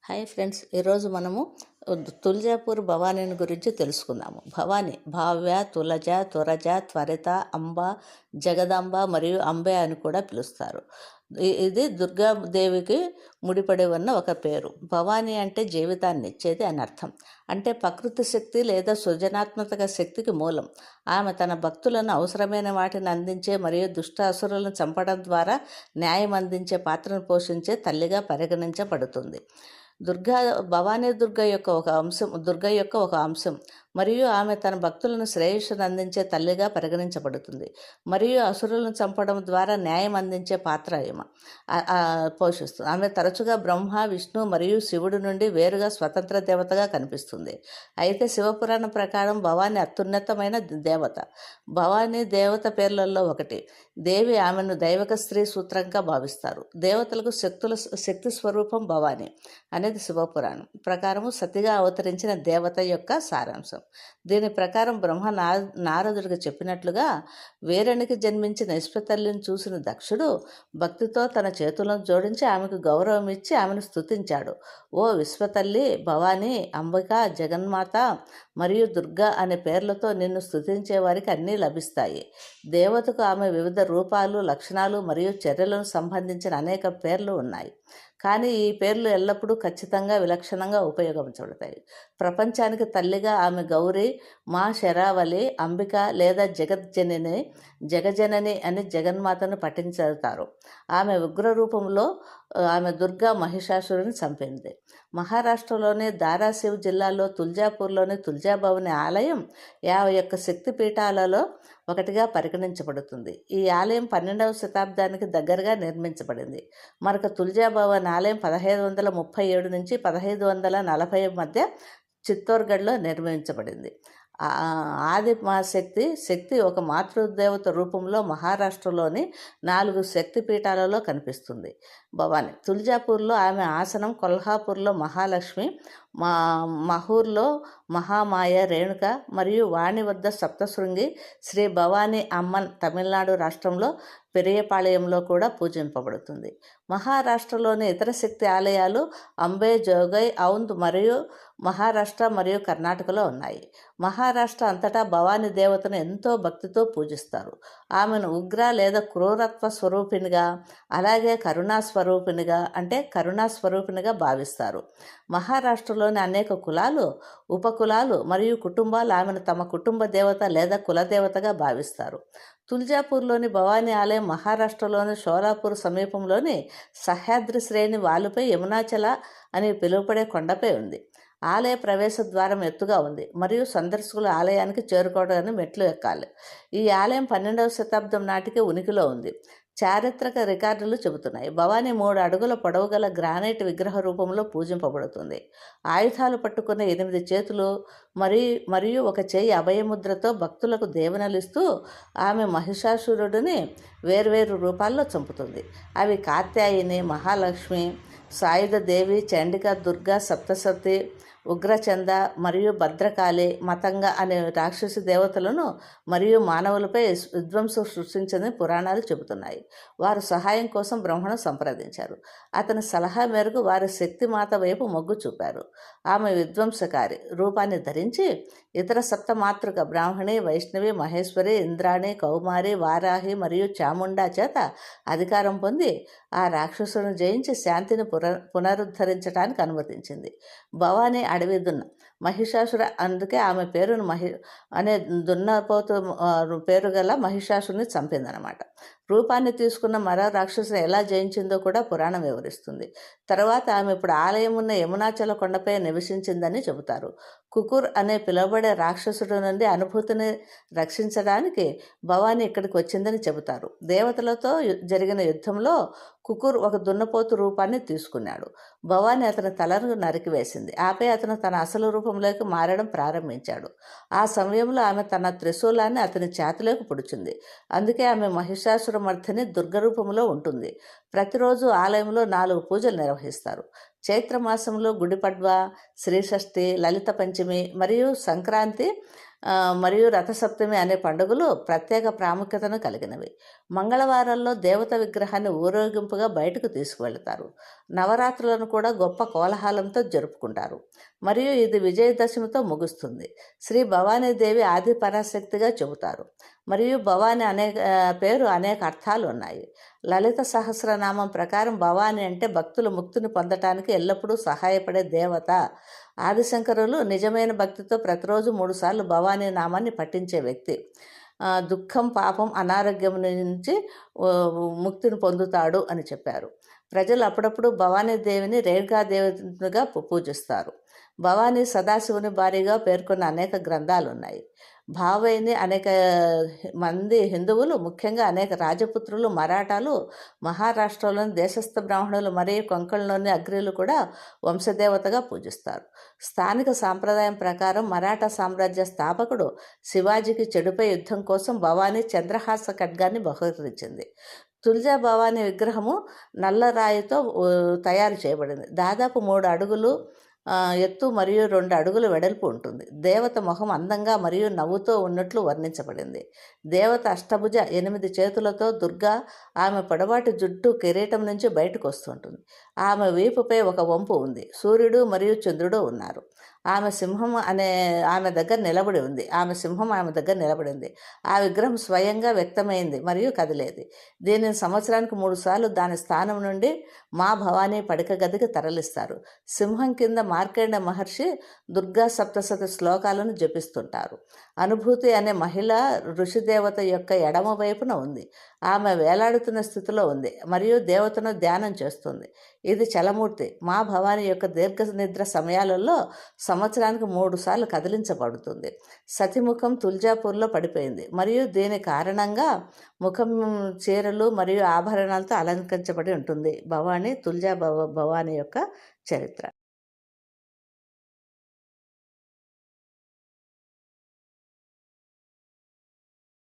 Hi friends, ఈరోజు మనము తుల్జాపూర్ భవానీని గురించి తెలుసుకుందాము. భవానీ భావ్య, తులజ, తురజ, త్వరిత, అంబ, జగదాంబ మరియు అంబే అని కూడా పిలుస్తారు. ఇది దుర్గాదేవికి ముడిపడి ఉన్న ఒక పేరు. భవానీ అంటే జీవితాన్ని ఇచ్చేది అని అర్థం. అంటే ప్రకృతి శక్తి లేదా సృజనాత్మక శక్తికి మూలం. ఆమె తన భక్తులను అవసరమైన వాటిని అందించే మరియు దుష్ట అసురులను చంపడం ద్వారా న్యాయం అందించే పాత్రను పోషించే తల్లిగా పరిగణించబడుతుంది. భవానీ దుర్గ యొక్క ఒక అంశం మరియు ఆమె తన భక్తులను శ్రేయస్సును అందించే తల్లిగా పరిగణించబడుతుంది. మరియు అసురులను చంపడం ద్వారా న్యాయం అందించే పాత్ర పోషిస్తుంది. ఆమె తరచుగా బ్రహ్మ, విష్ణు మరియు శివుడి నుండి వేరుగా స్వతంత్ర దేవతగా కనిపిస్తుంది. అయితే శివపురాణం ప్రకారం భవానీ అత్యున్నతమైన దేవత. భవానీ దేవత పేర్లలో ఒకటి. దేవి ఆమెను దైవక స్త్రీ సూత్రంగా భావిస్తారు. దేవతలకు శక్తి స్వరూపం భవానీ అనేది శివపురాణం ప్రకారము సతిగా అవతరించిన దేవత యొక్క సారాంశం. దీని ప్రకారం బ్రహ్మ నారదుడికి చెప్పినట్లుగా వీరునికి జన్మించిన విశ్వతల్లిని చూసిన దక్షుడు భక్తితో తన చేతులను జోడించి ఆమెకు గౌరవం ఇచ్చి ఆమెను స్తుతించాడు. ఓ విశ్వతల్లి భవానీ, అంబిక, జగన్మాత మరియు దుర్గా అనే పేర్లతో నిన్ను స్తుతించే వారికి అన్నీ లభిస్తాయి. దేవతకు ఆమె వివిధ రూపాలు, లక్షణాలు మరియు చర్యలకు సంబంధించిన అనేక పేర్లు ఉన్నాయి. కానీ ఈ పేర్లు ఎల్లప్పుడూ ఖచ్చితంగా విలక్షణంగా ఉపయోగించబడతాయి. ప్రపంచానికి తల్లిగా ఆమె గౌరీ, మా శరావళి, అంబిక లేదా జగజనని అని జగన్మాతను పఠించుతారు. ఆమె ఉగ్ర రూపంలో ఆమె దుర్గా మహిషాసురుని చంపింది. మహారాష్ట్రలోని ధారాసివ్ జిల్లాలో తుల్జాపూర్లోని తుల్జాభవాని ఆలయం 51 శక్తిపీఠాలలో ఒకటిగా పరిగణించబడుతుంది. ఈ ఆలయం 12వ శతాబ్దానికి దగ్గరగా నిర్మించబడింది. మరొక తుల్జాభవాని ఆలయం 1537 నుంచి 1540 మధ్య చిత్తోర్గఢ్లో నిర్మించబడింది. ఆది శక్తి ఒక మాతృదేవత రూపంలో మహారాష్ట్రలోని 4 శక్తిపీఠాలలో కనిపిస్తుంది. భవానీ తుల్జాపూర్లో ఆమె ఆసనం, కొల్హాపూర్లో మహాలక్ష్మి, మహూర్లో మహామాయ రేణుక మరియు వాణి వద్ద సప్తశృంగి శ్రీ భవానీ అమ్మన్ తమిళనాడు రాష్ట్రంలో పెరియపాళయంలో కూడా పూజింపబడుతుంది. మహారాష్ట్రలోని ఇతర శక్తి ఆలయాలు అంబే, జోగై, ఔంద్ మరియు మహారాష్ట్ర మరియు కర్ణాటకలో ఉన్నాయి. మహారాష్ట్ర అంతటా భవానీ దేవతను ఎంతో భక్తితో పూజిస్తారు. ఆమెను ఉగ్ర లేదా క్రూరత్వ స్వరూపినిగా, అలాగే కరుణా స్వరూపినిగా భావిస్తారు. మహారాష్ట్రలోని అనేక కులాలు, ఉపకులాలు మరియు కుటుంబాలు ఆమెను తమ కుటుంబ దేవత లేదా కులదేవతగా భావిస్తారు. తుల్జాపూర్లోని భవానీ ఆలయం మహారాష్ట్రలోని షోలాపూర్ సమీపంలోని సహ్యాద్రి శ్రేణి వాలుపై యమునాచల అని పిలువబడే కొండపై ఉంది. ఆలయ ప్రవేశ ద్వారం ఎత్తుగా ఉంది మరియు సందర్శకులు ఆలయానికి చేరుకోవడానికి మెట్లు ఎక్కాలి. ఈ ఆలయం 12వ శతాబ్దం నాటికి ఉనికిలో ఉంది. చారిత్రక రికార్డులు చెబుతున్నాయి. భవానీ 3 అడుగుల పొడవు గల గ్రానైట్ విగ్రహ రూపంలో పూజింపబడుతుంది. ఆయుధాలు పట్టుకునే 8 చేతులు మరియు ఒక చేయి అభయముద్రతో భక్తులకు దీవెనలిస్తూ ఆమె మహిషాసురుడిని వేర్వేరు రూపాల్లో చంపుతుంది. అవి కాత్యాయిని, మహాలక్ష్మి, సాయుధ దేవి, చండిక, దుర్గా, సప్తసతి, ఉగ్రచంద మరియు భద్రకాళి, మతంగ అనే రాక్షసి దేవతలను మరియు మానవులపై విధ్వంసం సృష్టించని పురాణాలు చెబుతున్నాయి. వారు సహాయం కోసం బ్రహ్మను సంప్రదించారు. అతని సలహా మేరకు వారి శక్తిమాత వైపు మొగ్గు చూపారు. ఆమె విధ్వంసకారి రూపాన్ని ధరించి ఇతర సప్తమాతృక బ్రాహ్మణి, వైష్ణవి, మహేశ్వరి, ఇంద్రాణి, కౌమారి, వారాహి మరియు చాముండా చేత అధికారం పొంది ఆ రాక్షసులను జయించి శాంతిని పునరుద్ధరించడానికి అనుమతించింది. భవానీ అడవి దున్న మహిషాసుర, అందుకే ఆమె పేరును అనే దున్నపోతు పేరు గల మహిషాసుని చంపిందనమాట. రూపాన్ని తీసుకున్న మరో రాక్షసుని ఎలా జయించిందో కూడా పురాణం వివరిస్తుంది. తర్వాత ఆమె ఇప్పుడు ఆలయం ఉన్న యమునాచల కొండపై నివసించిందని చెబుతారు. కుకుర్ అనే పిలువబడే రాక్షసుడి నుండి అనుభూతిని రక్షించడానికి భవానీ ఇక్కడికి వచ్చిందని చెబుతారు. దేవతలతో జరిగిన యుద్ధంలో కుకుర్ ఒక దున్నపోతు రూపాన్ని తీసుకున్నాడు. భవానీ అతని తలను నరికివేసింది. ఆపై అతను తన అసలు రూపంలోకి మారడం ప్రారంభించాడు. ఆ సమయంలో ఆమె తన త్రిశూలాన్ని అతని చేతిలోకి పొడిచింది. అందుకే ఆమె మహిషాసురమర్ధిని దుర్గరూపంలో ఉంటుంది. ప్రతిరోజు ఆలయంలో 4 పూజలు నిర్వహిస్తారు. చైత్రమాసంలో గుడిపడ్వ, శ్రీషష్ఠి, లలిత పంచమి మరియు సంక్రాంతి మరియు రథసప్తమి అనే పండుగలు ప్రత్యేక ప్రాముఖ్యతను కలిగినవి. మంగళవారాల్లో దేవత విగ్రహాన్ని ఊరేగింపుగా బయటకు తీసుకువెళతారు. నవరాత్రులను కూడా గొప్ప కోలాహలంతో జరుపుకుంటారు మరియు ఇది విజయదశమితో ముగుస్తుంది. శ్రీ భవానీదేవి ఆది పరాశక్తిగా చెబుతారు మరియు భవాని పేరు అనేక అర్థాలు ఉన్నాయి. లలిత సహస్రనామం ప్రకారం భవాని అంటే భక్తులు ముక్తిని పొందటానికి ఎల్లప్పుడూ సహాయపడే దేవత. ఆదిశంకరులు నిజమైన భక్తితో ప్రతిరోజు 3 సార్లు భవానీ నామాన్ని పఠించే వ్యక్తి దుఃఖం, పాపం, అనారోగ్యం నుంచి ముక్తిని పొందుతాడు అని చెప్పారు. ప్రజలు అప్పుడప్పుడు భవానీదేవిని రేణుకాదేవిగా పూజిస్తారు. భవానీ సదాశివుని భార్యగా పేర్కొన్న అనేక గ్రంథాలు ఉన్నాయి. భావైని అనేక మంది హిందువులు, ముఖ్యంగా అనేక రాజపుత్రులు, మరాఠాలు, మహారాష్ట్రలోని దేశస్థ బ్రాహ్మణులు మరియు కొంకణ్లోని అగ్రీలు కూడా వంశదేవతగా పూజిస్తారు. స్థానిక సాంప్రదాయం ప్రకారం మరాఠా సామ్రాజ్య స్థాపకుడు శివాజీకి చెడుపై యుద్ధం కోసం భవానీ చంద్రహాస ఖడ్గాన్ని బహుకరించింది. తుల్జా భవానీ విగ్రహము నల్ల రాయితో తయారు చేయబడింది. దాదాపు 3 అడుగులు ఎత్తు మరియు 2 అడుగుల వెడల్పు ఉంటుంది. దేవత మొహం అందంగా మరియు నవ్వుతో ఉన్నట్లు వర్ణించబడింది. దేవత అష్టభుజ 8 చేతులతో దుర్గా. ఆమె పొడవాటి జుట్టు కిరీటం నుంచి బయటకు వస్తుంటుంది. ఆమె వీపుపై ఒక వంపు ఉంది. సూర్యుడు మరియు చంద్రుడు ఉన్నారు. ఆమె సింహం ఆమె దగ్గర నిలబడి ఉంది. ఆ విగ్రహం స్వయంగా వ్యక్తమైంది మరియు కదిలేది. దీనిని సంవత్సరానికి 3 సార్లు దాని స్థానం నుండి మా భవానీ పడక గదికి తరలిస్తారు. సింహం కింద మార్కండేయ మహర్షి దుర్గా సప్తశతి శ్లోకాలను జపిస్తుంటారు. అనుభూతి అనే మహిళ ఋషిదేవత యొక్క ఎడమ వైపున ఉంది. ఆమె వేలాడుతున్న స్థితిలో ఉంది మరియు దేవతను ధ్యానం చేస్తుంది. ఇది చలమూర్తి. మా భవానీ యొక్క దీర్ఘ నిద్ర సమయాలలో సంవత్సరానికి 3 సార్లు కదిలించబడుతుంది. సతిముఖం తుల్జాపూర్లో పడిపోయింది మరియు దీని కారణంగా ముఖం చీరలు మరియు ఆభరణాలతో అలంకరించబడి ఉంటుంది. తుల్జా భవానీ యొక్క చరిత్ర.